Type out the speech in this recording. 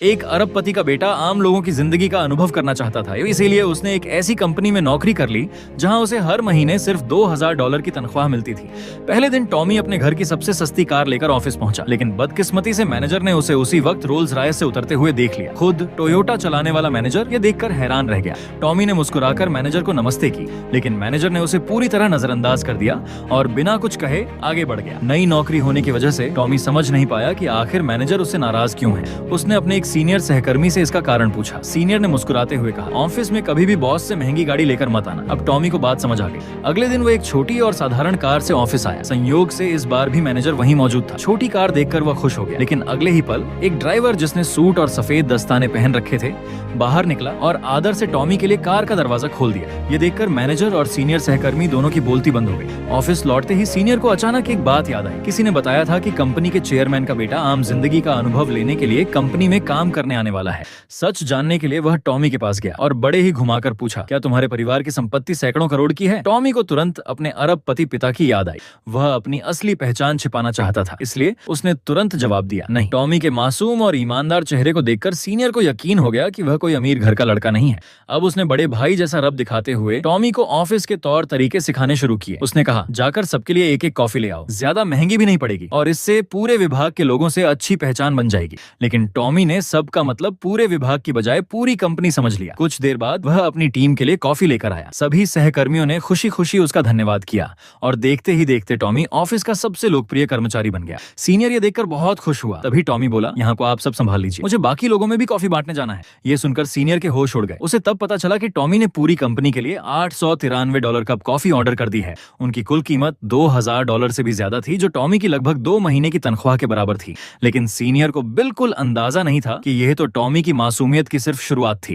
एक अरबपति का बेटा आम लोगों की जिंदगी का अनुभव करना चाहता था, इसीलिए उसने एक ऐसी कंपनी में नौकरी कर ली जहां उसे हर महीने सिर्फ $2000 की तनख्वाह मिलती थी। पहले दिन टॉमी अपने घर की सबसे सस्ती कार लेकर ऑफिस पहुंचा, लेकिन बदकिस्मती से मैनेजर ने उसे उसी वक्त रोल्स रॉयस से उतरते हुए देख लिया। खुद टोयोटा चलाने वाला मैनेजर ये देखकर हैरान रह गया। टॉमी ने मुस्कुराकर मैनेजर को नमस्ते की, लेकिन मैनेजर ने उसे पूरी तरह नजरअंदाज कर दिया और बिना कुछ कहे आगे बढ़ गया। नई नौकरी होने की वजह से टॉमी समझ नहीं पाया कि आखिर मैनेजर उससे नाराज क्यों है। उसने अपने सीनियर सहकर्मी से इसका कारण पूछा। सीनियर ने मुस्कुराते हुए कहा, ऑफिस में कभी भी बॉस से महंगी गाड़ी लेकर मत आना। अब टॉमी को बात समझ आ गई। अगले दिन वो एक छोटी और साधारण कार से ऑफिस आया। संयोग से इस बार भी मैनेजर वहीं मौजूद था। छोटी कार देखकर वह खुश हो गया, लेकिन अगले ही पल एक ड्राइवर जिसने सूट और सफेद दस्ताने पहन रखे थे बाहर निकला और आदर से टॉमी के लिए कार का दरवाजा खोल दिया। ये देखकर मैनेजर और सीनियर सहकर्मी दोनों की बोलती बंद हो गई। ऑफिस लौटते ही सीनियर को अचानक एक बात याद आई। किसी ने बताया था कि कंपनी के चेयरमैन का बेटा आम जिंदगी का अनुभव लेने के लिए कंपनी में काम करने आने वाला है। सच जानने के लिए वह टॉमी के पास गया और बड़े ही घुमाकर पूछा, क्या तुम्हारे परिवार की संपत्ति सैकड़ों करोड़ की है? टॉमी को तुरंत अपने अरबपति पिता की याद आई। वह अपनी असली पहचान छिपाना चाहता था, इसलिए उसने तुरंत जवाब दिया, नहीं। टॉमी के मासूम और ईमानदार चेहरे को देखकर सीनियर को यकीन हो गया कि वह कोई अमीर घर का लड़का नहीं है। अब उसने बड़े भाई जैसा रब दिखाते हुए टॉमी को ऑफिस के तौर तरीके सिखाने शुरू किए। उसने कहा, जाकर सबके लिए एक एक कॉफी ले आओ, ज्यादा महंगी भी नहीं पड़ेगी और इससे पूरे विभाग के लोगों से अच्छी पहचान बन जाएगी। लेकिन टॉमी ने सबका मतलब पूरे विभाग की बजाय पूरी कंपनी समझ लिया। कुछ देर बाद वह अपनी टीम के लिए कॉफी लेकर आया। सभी सहकर्मियों ने खुशी खुशी उसका धन्यवाद किया और देखते ही देखते टॉमी ऑफिस का सबसे लोकप्रिय कर्मचारी बन गया। सीनियर ये देखकर बहुत खुश हुआ। तभी टॉमी बोला, यहाँ को आप सब संभाल लीजिए, मुझे बाकी लोगों में भी कॉफी बांटने जाना है। ये सुनकर सीनियर के होश उड़ गए। उसे तब पता चला कि टॉमी ने पूरी कंपनी के लिए $893 कप कॉफी ऑर्डर कर दी है। उनकी कुल कीमत $2000 से भी ज्यादा थी, जो टॉमी की लगभग 2 महीने की तनख्वाह के बराबर थी। लेकिन सीनियर को बिल्कुल अंदाजा नहीं था कि यह तो टॉमी की मासूमियत की सिर्फ शुरुआत थी।